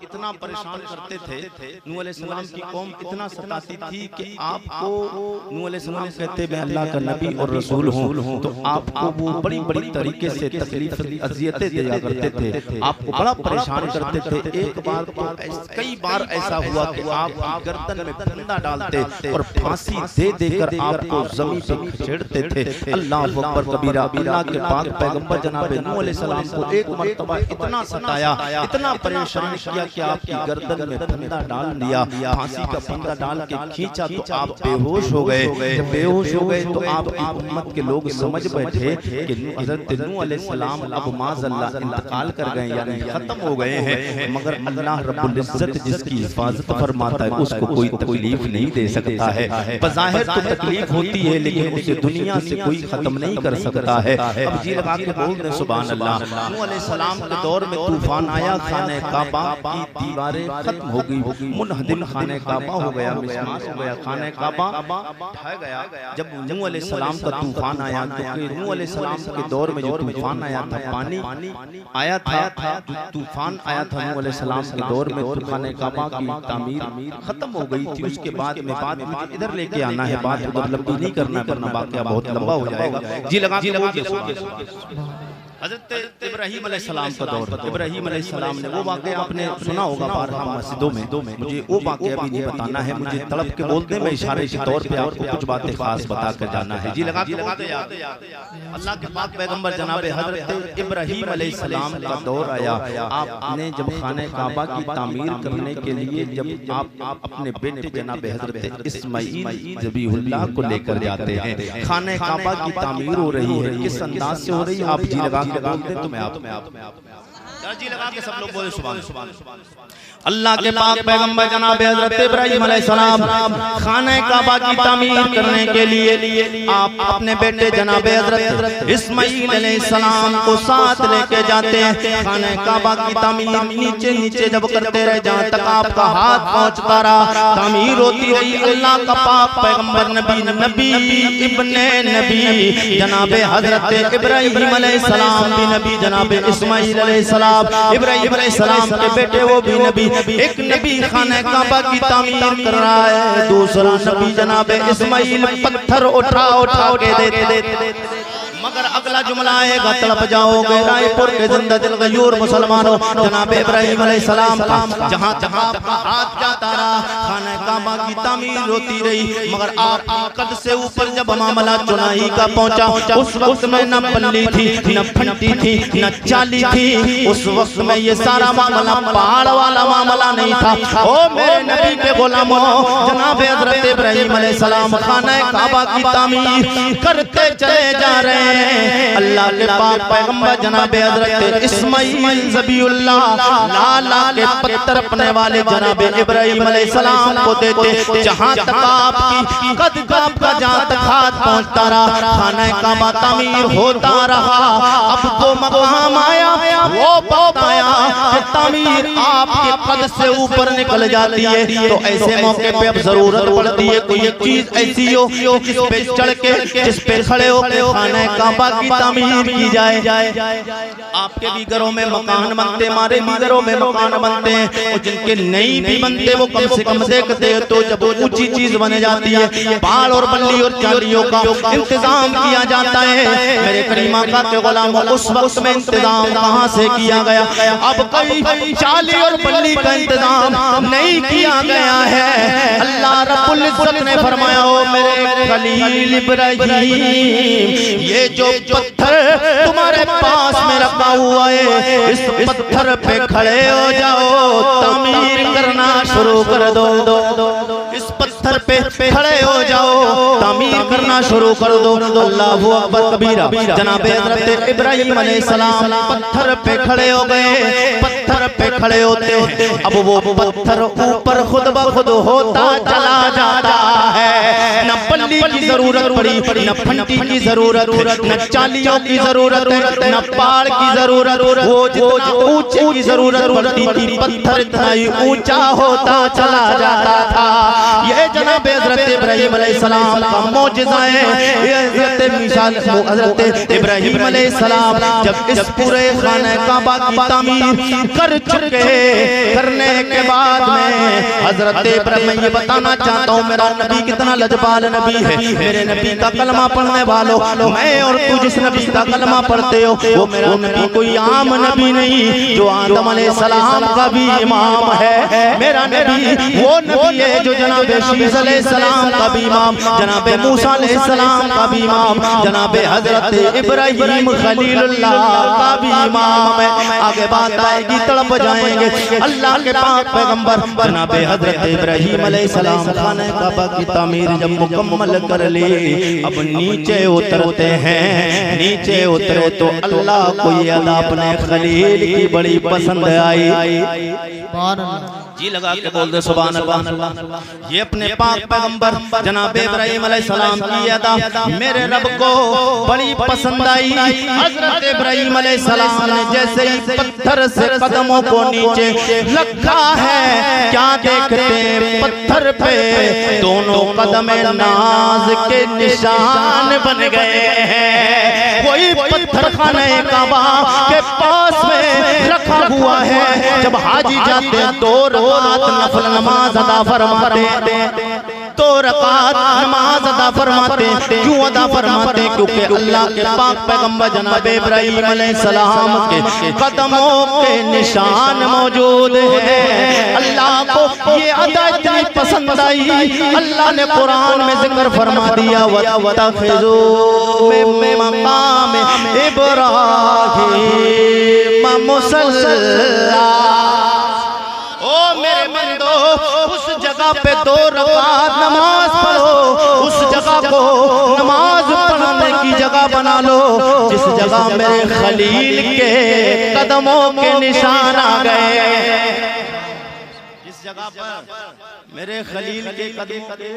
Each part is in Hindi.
इतना परेशान करते थे, नूह अलैहिस्सलाम की कौम इतना सताती थी कि आपको नूह अलैहिस्सलाम कहते मैं अल्लाह का नबी और रसूल हूँ, तो आपको वो बड़ी बड़ी तरीके से तकलीफ अज़ियतें दिया करते थे, आपको बड़ा परेशान करते थे। एक बार तो कई बार ऐसा हुआ कि आप गर्दन में फंदा डालते और फांसी दे देकर आपको जमीन पर खसेड़ते थे। अल्लाह अकबर कबीरा। अल्लाह के पाक पैगंबर जनाब नूह अलैहिस्सलाम को एक मर्तबा इतना सताया, इतना परेशान किया कि आपकी गर्दन में फंदा डाल दिया, फांसी का फंदा डाल के खींचा तो आप बेहोश हो गए। जब बेहोश हो गए तो आपकी उम्मत के लोग समझ बैठे कि हज़रत नूह अलैहिस्सलाम अब माज़अल्लाह इंतकाल कर गए, यानी खत्म हो गए हैं। मगर अल्लाह रब्बुल इज्जत जिसकी हिफाजत फरमाता है उसको कोई तकलीफ नहीं दे सकता है। बज़ाहिर तो तकलीफ होती है लेकिन उसे दुनिया से कोई खत्म नहीं कर सकता है। अब जी लगा के बोल रहे सुभान अल्लाह। नूह अलैहिस्सलाम के दौर में तूफान आया, खाने काबा की दीवारें खत्म हो गई, मुनहदिम खाने काबा हो गया, मिसमार हो गया, खाने काबा ढह गया। जब नूह अलैहिस्सलाम का तूफान आया, तो नूह अलैहिस्सलाम के दौर में जो तूफान आया था, पानी आया था, तूफान आया था नूह अलैहिस्सलाम के दौर में, खाने काबा की तामीर खत्म हो गई थी। उसके बाद में बात इधर लेके आना है, बात उधर लंबी नहीं करना, वाक़या बहुत लंबा हो जाएगा। जी लगा हज़रत इब्राहीम अलैहिस्सलाम का दौर, इब्राहीम अलैहिस्सलाम ने वो वाक़या आपने सुना होगा बारहा मस्जिदों में, मुझे वो वाक़या भी नहीं बताना है, मुझे तड़प के बोलते में इशारे के तौर पे आपको कुछ बातें खास बता कर जाना है। जी लगा के याद अल्लाह के पाक पैगंबर जनाब हज़रत इब्राहीम अलैहिस्सलाम का दौर आया। आपने जब खाने काबा की तामीर करने के लिए जब आप अपने बेटे जनाब हज़रत इस्माईल ज़बीहुल्लाह को लेकर जाते हैं, खाने काबा की तामीर हो रही है, किस अंदाज से हो रही है आप जी लगा बोलते तो मैं आप जी लगा के सब लोग बोले सुभान अल्लाह। अल्लाह के पाक पैगंबर जनाब हज़रत इब्राहीम अलैहिस्सलाम खाने काबा की तामीर करने के लिए आप अपने बेटे जनाब हज़रत इस्माईल अलैहिस्सलाम को साथ लेके जाते हैं। खाने काबा की तामीर नीचे जब करते रहे, जहाँ तक आपका हाथ पहुँचता रहा, तामीर होती रही। अल्लाह का पाक पैगंबर नबी इब्ने नबी जनाब हज़रत इब्राहीम अलैहिस्सलाम भी नबी, जनाब इस्माईल अलैहिस्सलाम इब्राहीम अलैहिस्सलाम के बेटे वो भी नबी। एक नबी खाने काबा की तामीर कर रहा है, दूसरा नबी जनाब इस्माईल पत्थर उठा के देते। मगर अगला जुमला आएगा, तड़प जाओगे रायपुर के जिंदा दिल गयूर मुसलमानों, जनाब इब्राहीम अलैहिस्सलाम का जहाँ आपका हाथ जाता रहा, खाने काबा की तामीर होती रही। मगर आप कद से ऊपर जब मामला चुनाई का पहुँचा, उस वक्त में न पल्ली थी, न फंटी थी, न चाली थी। उस वक्त में ये सारा मामला पहाड़ वाला मामला नहीं था। ओ मेरे नबी के गुलामों, जनाब हज़रत इब्राहीम अलैहिस्सलाम खाने काबा की तामीर करते चले जा रहे हैं। अल्लाह के पाक पैगंबर जनाब हज़रत इस्माईल ज़बीहुल्लाह लाला के पत्थर अपने वाले जनाब इब्राहीम अलैहिस्सलाम को देते। जहाँ तक आपकी कद का जहाँ तक हाथ पहुँचता रहा, खाने काबा तामीर होता रहा। अब तो मकाम आया, वो बताया कि तामीर आपके कद से ऊपर निकल जाती है, तो ऐसे मौके पे अब जरूरत पड़ती है कोई चीज ऐसी हो जिस पे चढ़ के, जिस पे खड़े होकर खाने काबा की तामीर की जाए। आपके भी घरों में मकान बनते, हमारे भी घरों में मकान बनते हैं, और जिनके नहीं भी बनते वो कम से कम देखते हैं। तो जब ऊंची चीज बने जाती है, पहाड़ और बल्ली और चालियों का इंतजाम किया जाता है। मेरे करीम आका के गुलाम, उस वक्त में इंतजाम कहाँ से किया गया? अब कई चाली और बल्ली का इंतजाम नहीं किया गया है। अल्लाह रब्बुल इज्जत ने फरमाया, हो मेरे खलील इब्राहीम, ये जो पत्थर तुम्हारे पास में रखा हुआ है, इस पत्थर पे खड़े हो जाओ, तामीर करना शुरू कर दो। इस पत्थर पे खड़े हो जाओ, तामीर करना शुरू कर दो। अल्लाहु अकबर कबीरा। जनाब हज़रत इब्राहीम अलैहिस्सलाम पत्थर पे खड़े हो गए। पत्थर पे खड़े होते, अब वो पत्थर ऊपर खुद ब खुद होता चला जाता है। न पल्ली की जरूरत पड़ी, न फंटी की जरूरत, न चालियों की जरूरत, न पहाड़ की जरूरत। वो जितना ऊंचे की जरूरत पड़ती थी, पत्थर इतना ही ऊंचा होता चला जाता था। ये जनाब हजरत इब्राहिम अलैहिस्सलाम का मौजज़ा है। ये हजरत इब्राहिम अलैहिस्सलाम जब इस पूरे खाने काबा की तामीर कर चुके, करने के बाद में हजरत इब्राहिम, मैं ये बताना चाहता हूँ मेरा नबी कितना लजपाल नबी है। मेरे नबी का कलमा पढ़ने वालों, मैं और तू जिस नबी का कलमा पढ़ते हो वो मेरा नबी कोई आम नबी नहीं, जो आदम अलैहिस्सलाम का भी इमाम है। मेरा नबी वो नबी है जो जनाब शीस अलैहिस्सलाम का भी इमाम, जनाब मूसा अलैहिस्सलाम का भी इमाम, जनाब हजरत इब्राहिम खलीलुल्लाह का भी इमाम है। आगे बात आएगी, तड़प जाएंगे। अल्लाह के पाक पैगंबर जनाब हजरत इब्राहिम अलैहिस्सलाम खाने काबा की तामीर जब मुकम्मल कर ली, अब नीचे उतरते हैं। नीचे उतरे तो अल्लाह को ये अदा अपने खलील की बड़ी पसंद आई। जी लगा के बोल दे सुभान अल्लाह। ये अपने पाक पैगंबर जनाब इब्राहिम अलैहिस्सलाम की अदा मेरे रब को बड़ी पसंद आई। हजरत इब्राहिम अलैहिस्सलाम ने जैसे ही पत्थर से कदमों को नीचे रखा है, क्या देखते पत्थर पे दोनों कदम नाज के निशान बन गए हैं। कोई पत्थर खाने काबा के पास में रखा हुआ है। जब हाजी जाते हैं दो रकात नफल नमाज अदा फरमाते, दो रकात नमाज अदा फरमाते। क्यों अदा फरमाते? क्योंकि अल्लाह के पाक पैगंबर जनाब इब्राहिम अलैहिस्सलाम के कदमों के निशान मौजूद हैं। अल्लाह को ये अदा इतनी पसंद आई, अल्लाह ने कुरान में जिक्र फरमा दिया, वत्तखिज़ू मिन मक़ाम इब्राहीम मुसल्ला। ओ मेरे बंदो, उस जगह पे दो रकात नमाज पढ़ो, उस जगह को नमाज पढ़ने की जगह बना लो जिस जगह मेरे खलील के कदमों के निशान आ गए। जिस जगह पर मेरे खलील के कदमों के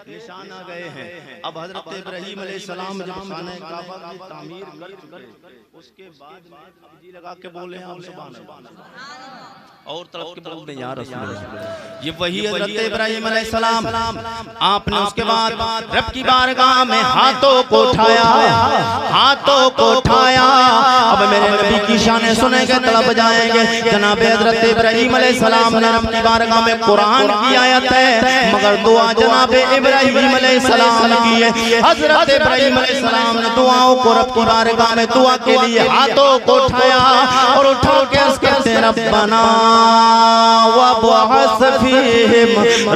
निशान आ गए हैं। अब हजरत इब्राहिम अलैहिस्सलाम जब खाने काबा की तामीर कर चुके, उसके बाद जी लगा के बोले हम सुभान अल्लाह और तरफ के बोलते हैं या रसूल अल्लाह। ये वही हजरत इब्राहिम अलैहिस्सलाम, आपने उसके बाद रब की बारगाह में हाथों को उठाया, हाथों को उठाया। अब मेरे नबी की शान सुनेंगे तड़प जाएंगे। जनाब हजरत इब्राहिम अलैहिस्सलाम ने रब की बारगाह में कुरान की आयत है, मगर दुआ जनाब इब्राहिम अलैहिस्सलाम की है। हजरत इब्राहिम अलैहिस्सलाम ने दुआओं को रब की बारगाह में दुआ के लिए हाथों को उठाया और उठा के अर्ज़ करते रब्बना वबअस फीहिम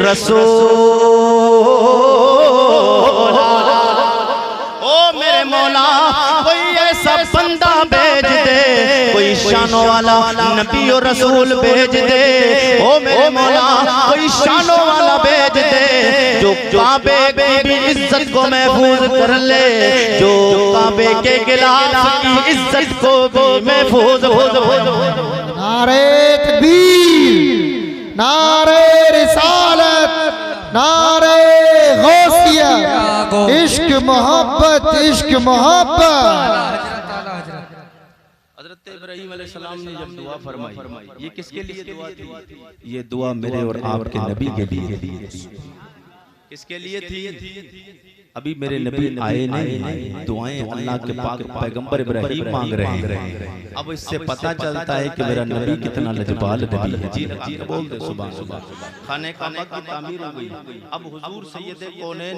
रसूला। ओ मेरे मौला, कोई ऐसा बंदा भेज दे, कोई शानों वाला नबी और रसूल भेज दे। ओ मेरे मौला, कोई शानों वाला भेज दे जो काबे की भी इज्जत को महफूज कर ले, जो काबे के गिलाफ की इज्जत को भी महफूज हो। नारे तकबीर, नारे रिसालत, नारे गौसिया, इश्क मोहब्बत, इश्क मोहब्बत। हजरत इब्राहिम अलैहिस्सलाम ने जब दुआ फरमाई, ये किसके लिए दुआ थी? ये दुआ मेरे और आपके नबी के लिए। किसके लिए थी? अभी मेरे नबी आए नहीं, दुआएं अल्लाह के पाक पैगंबर इब्राहिम मांग रहे हैं। अब इससे पता चलता है कि मेरा नबी कितना लजपाल नबी है। जी लगा के बोलते सुभान अल्लाह। खाने काबा की तामीर हो गई। अब हुजूर सैयद कौनैन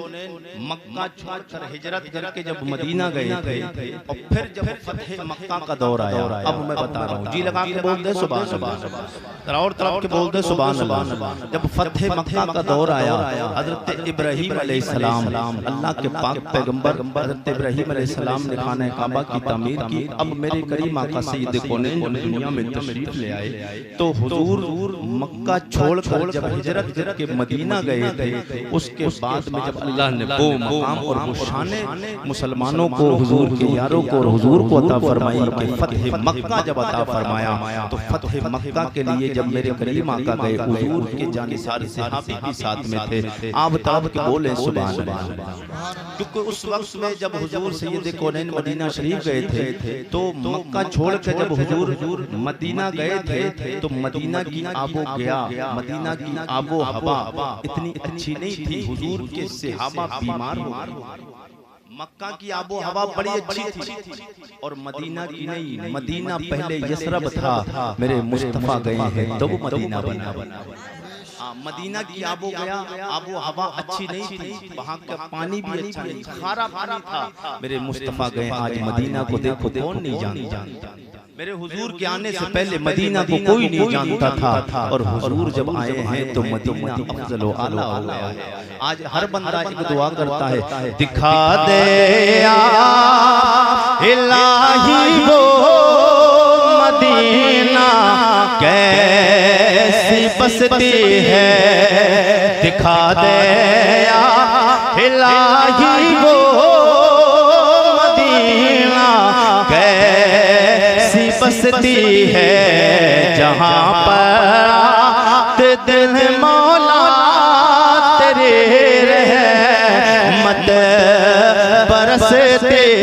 मक्का छोड़कर हिजरत करके जब मदीना गए थे और फिर जब फतह मक्का का दौर आया, अब मैं बता रहा हूँ, जी लगा के बोलते सुभान अल्लाह और तरफ के बोलते सुभान अल्लाह। जब फतह मक्का का दौर आया, हजरत इब्राहिम अलैहिस्सलाम अल्लाह के पाक पैगंबर हजरत इब्राहिम अलैहिस्सलाम ने खाने काबा की तामीर की। अब मेरे करीम आका सैयद कौनैन जब दुनिया में तशरीफ ले आए तो हुजूर मक्का छोड़कर जब हिजरत करके मदीना गए थे, उसके बाद में जब अल्लाह ने वो मकाम और वो शाने मुसलमानों को, हुजूर के यारों को और हुजूर को अता फरमाई कि फतह मक्का जब अता फरमाया तो फतह मक्का के लिए जब मेरे करीम आका गए, हुजूर के जानिसार सहाबी भी साथ में थे। आप तब के बोले सुभान अल्लाह। क्योंकि उस वक्त में जब हुजूर सैयद कौनैन मदीना शरीफ गए थे तो मक्का छोड़ के जब हुजूर मदीना गए थे तो मदीना की आबो गया, मदीना की आबो हवा इतनी अच्छी नहीं थी। हुजूर के सहाबा बीमार हो गए। मक्का की आबो हवा बड़ी अच्छी थी और मदीना की नहीं। मदीना पहले यसरब था, मेरे मुस्तफा गए हैं तो वो मदीना बना। मदीना की आबो गया, आबो हवा अच्छी नहीं थी, वहाँ का पानी भी अच्छा नहीं, खारा पानी था। मेरे मुस्तफा गए, आज मदीना को देखो कौन नहीं जानता। मेरे हुजूर के आने से पहले मदीना को कोई नहीं जानता था और हुजूर जब आए हैं तो मदीना अफजल व आला हो गया है। आज हर बंदा एक दुआ करता है, दिखा दे या इलाही वो मदीना कैसी बसती है, दिखा दे या इलाही वो मदीना कैसी बसती है, जहाँ पर दिल मौला तेरे रहमत बरसते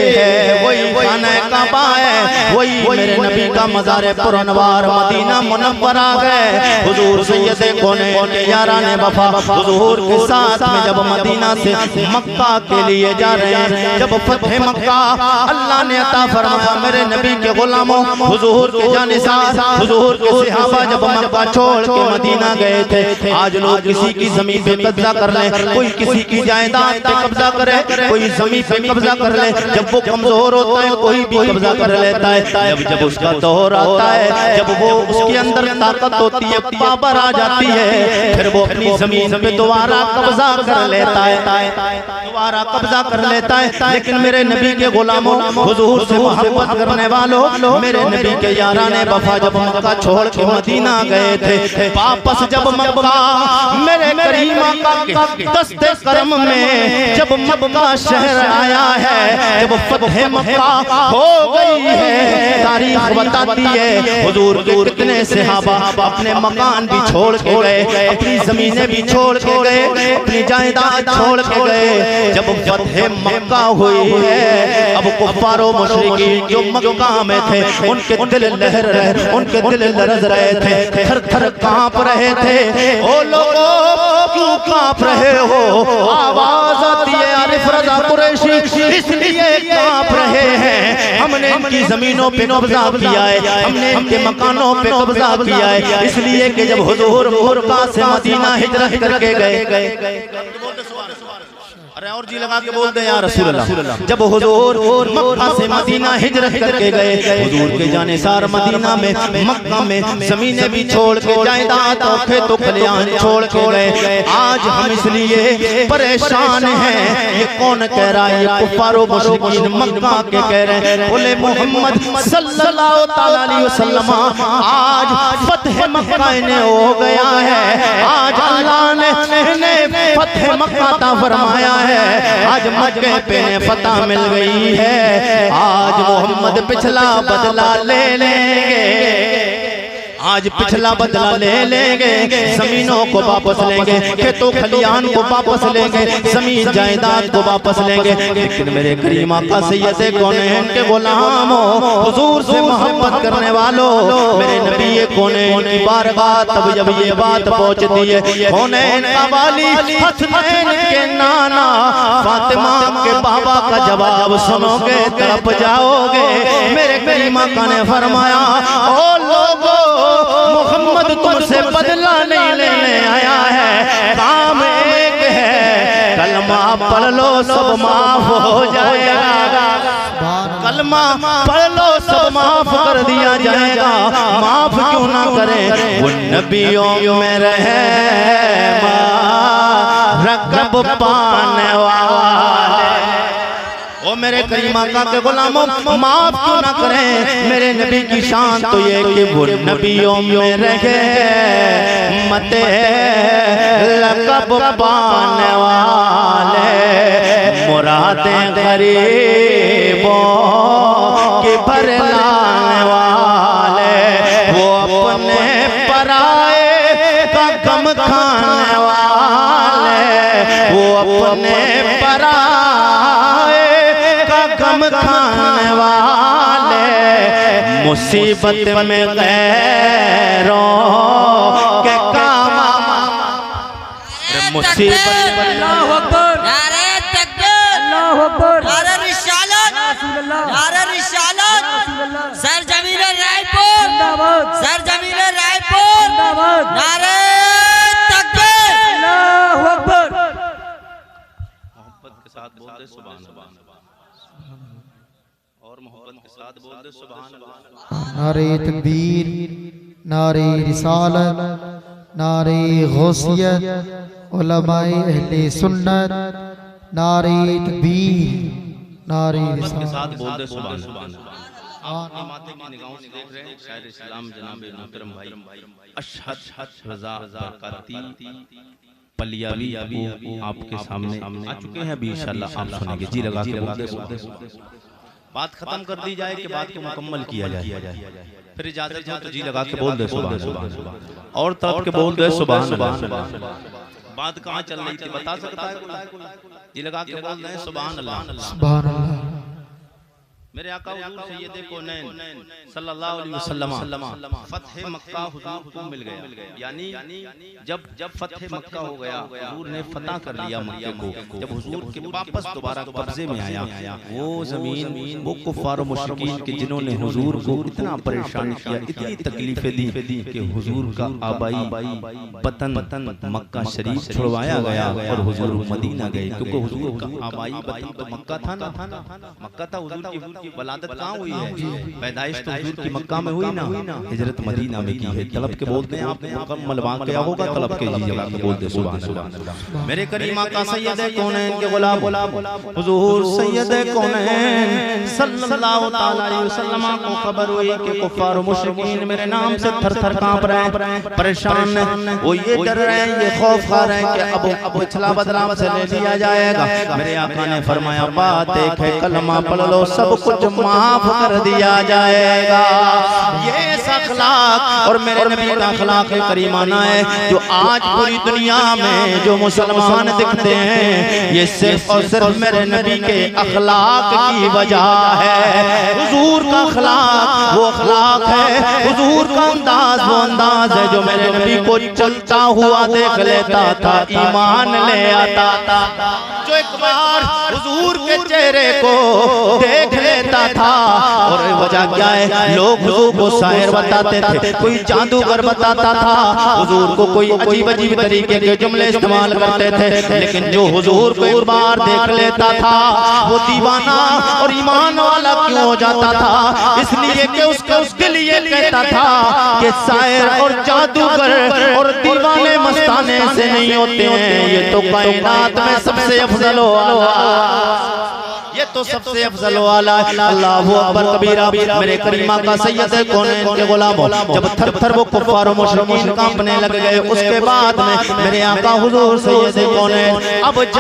हैं। वही खाना काबा है, वही मेरे नबी का मज़ार पुरनवार मदीना मुनव्वरा है। हुजूर सैयद कौनैन के याराने वफा हुजूर के साथ में जब मदीना से मक्का के लिए जा रहे हैं, जब फतह मक्का अल्लाह ने अता फरमाया, मेरे नबी के गुलामों हुजूर के जानिसार हुजूर के सहाबा जब मक्का छोड़ के मदीना गए थे। आज लोग किसी की जमीन पे कब्जा कर ले, कोई किसी की जायदाद पे कब्जा करे, कोई जमीन पे कब्जा कर ले। जब वो कमजोर होता है कोई भी कब्जा कर लेता है। जब उसका दौर आता है, जब वो उसके अंदर ताकत होती है, पावर आ जाती है, फिर वो अपनी जमीन पे दोबारा कब्जा कर लेता है, दोबारा कब्जा कर लेता है। लेकिन मेरे नबी के गुलामों हुजूर से मोहब्बत करने वालों, मेरे नबी के याराने वफा जब मक्का छोड़ के मदीना गए थे, वापस जब मक्का मेरे करीम आका के दस्ते करम में जब मक्का शहर आया है, जब फतह मक्का हो गई है, तारीख बताती है हुजूर के कितने सहाबा अपने मकान भी छोड़ के गए, अपनी जमीनें भी छोड़ के गए, अपनी जायदाद छोड़ के गए। जब फतह मक्का हुई है, अब कुफ्फारो मुशरिकीन जो मक्का में थे उनके दिल लहर रहे, उनके दिल लरज रहे थे, थर थर कांप रहे थे। ओ लोगों क्यों कांप रहे हो? आवाज आती है आरिफ रज़ा कुरैशी, इसलिए कांप रहे हैं, हमने इनकी जमीनों पे कब्जा किया है, हमने इनके मकानों पे कब्जा किया है। इसलिए कि जब हुजूर मक्का से मदीना हिजरत करके गए, अरे और जी लगा के बोलते हैं या रसूल अल्लाह, जब हुजूर मक्का से मदीना हिजरत करके गए, हुजूर के जाने सार मदीना में मक्का में जमीनें भी छोड़ के जायदाद और खेतों खलियान छोड़ के गए। आज हम इसलिए परेशान हैं, ये कौन कह रहा है? ये कुफ्फारो मुशरिकीन मक्का के कह रहे हैं। बोले मोहम्मद सल्लल्लाहु तआला अलैहि वसल्लम आज फतह मक्का ने हो गया है, आज अल्लाह ने फतह मक्का ता फरमाया है, आज मक्के पे फतह मिल गई है। आज मोहम्मद पिछला बदला ले लेंगे, आज पिछला बदला ले लेंगे, जमीनों को वापस लेंगे, खेतों खलियान को वापस लेंगे, जमीन जायदाद को वापस लेंगे। लेकिन मेरे करीम आका सैयद कौनैन के गुलामों, हुजूर से मोहब्बत करने वालों, मेरे नबी कौनैन की बारगाह तब जब ये बात पहुंचती है, कौनैन का वाली हसनैन के नाना फातिमा के बाबा का जवाब सुनोगे तड़प जाओगे। मेरे करीम आका ने फरमाया, ओ लोगों मोहम्मद तुमसे बदला नहीं लेने आया है, काम एक है, कलमा पढ़ लो सब माफ हो जाएगा, कलमा पढ़ लो सब माफ कर दिया जाएगा। माफ क्यों ना करें, वो नबियों में रहे रकब पाने वाले। ओ मेरे करीम आका के गुलामों, माफ क्यों ना करें? मेरे नबी की शान तो ये कि वो नबियों में रहे मते लकब पाने वाले, मुरादें गरीबों की भरलाने वाले, वो अपने पराए का गम खाने वाले, वो अपने पराए मुसीबत में गैरों के काम, मुसीबत में अल्लाहु अकबर, नारे तकबीर, अल्लाहु अकबर, नारे रिसालत, नारे रिसालत, सर जमीन रायपुर जिंदाबाद, सर जमीन रायपुर जिंदाबाद, नारे तकबीर, अल्लाहु अकबर। मोहब्बत के साथ बोल दे सुभान अल्लाह, और मोहब्बत के साथ बोल दे सुभान अल्लाह। नारे तकबीर, नारे रिसालत, नारे गौसियत, उलमाए अहले सुन्नत, नारे तकबीर, नारे मोहब्बत के रिसालत। साथ बोल दे सुभान अल्लाह। आप अपनी माथे की निगाहों से देख रहे हैं शायर इस्लाम जनाब मोहतरम भाई अशहद रजा बरकाती पलियावी आपके सामने आ चुके हैं। अभी इंशाअल्लाह आप सुनेंगे। जी लगा के बोल दे। बात खत्म कर दी जाए कि बात को मुकम्मल किया जाए, फिर इजाजत हो तो जी लगा के बोल दे सुभान अल्लाह, और तब के बोल दे सुभान अल्लाह। बात कहाँ चल रही थी बता सकता है? जी लगा के बोल रहे हैं सुभान अल्लाह। सुभान अल्लाह। मेरे आका हुजूर सैयद कौनैन सल्लल्लाहु अलैहि वसल्लम फतह मक्का हुजूर को मिल गया, यानी जब फतह मक्का हो गया, हुजूर ने फतह कर लिया मक्के को। जब हुजूर के वापस दोबारा कब्जे में आया, वो जमीन वो कुफार और मुशरिकीन के जिन्होंने हुजूर को इतना परेशान किया, इतनी तकलीफें दी कि हुजूर का आबाई वतन मक्का शरीफ छुड़वाया गया और हुजूर मदीना गए, क्योंकि हुजूर का आबाई वतन तो मक्का था ना, मक्का था। हुजूर की वलादत कहाँ हुई है? पैदाइश तो हुजूर की मक्का में हुई ना, हिजरत मदीना में की है। तलब के बोलते हैं आपने मुकम्मल वाक़ क्या होगा, तलब के जी जगह के बोलते सुभान अल्लाह। मेरे करीम आका सैयद कौनैन के गुलाम हुजूर सैयद कौनैन सल्लल्लाहु तआला अलैहि वसल्लम को खबर हुई कि कुफार और मुशरिकीन मेरे नाम से थर-थर कांप रहे हैं, परेशान हैं, वो ये डर रहे हैं, ये खौफ खा रहे हैं कि अब पिछला बदलाव से ले लिया जाएगा। मेरे आका ने फरमाया बात एक है, कलमा पढ़ लो सब कुछ माफ कर दिया जाएगा। ये अखलाक और मेरे नबी का अखलाक करीमाना है जो आज पूरी दुनिया में जो मुसलमान दिखते हैं, ये सिर्फ और सिर्फ मेरे नबी के अखलाक की वजह है। हुजूर का अखलाक वो अखलाक है, हुजूर का अंदाज वो अंदाज है जो मेरे नबी को चलता हुआ देख लेता था, ईमान ले आता था। जो एक बार हुजूर के चेहरे को देख लेता था, और वजह क्या है? लोग हुजूर को शायर बताते थे, कोई जादूगर बताता था, हुजूर को कोई अजीब अजीब तरीके के जुमले इस्तेमाल करते थे, लेकिन जो हुजूर को एक बार देख लेता था वो दीवाना और ईमान वाला क्यों हो जाता था? इसलिए कि उसके लिए कहता था कि शायर और जादूगर और दीवाने मस्ताने से नहीं होते हैं, ये तो कायनात में सबसे अफजल वाला, ये तो सबसे अफजल वाला है। अल्लाहु अकबर कबीरा। मेरे करीमा का सैयद कौनैन के गुलाम जब थर-थर वो कुफार और मुशरिकीन कांपने लग गए, उसके बाद में मेरे आका हुजूर सैयद कौनैन अब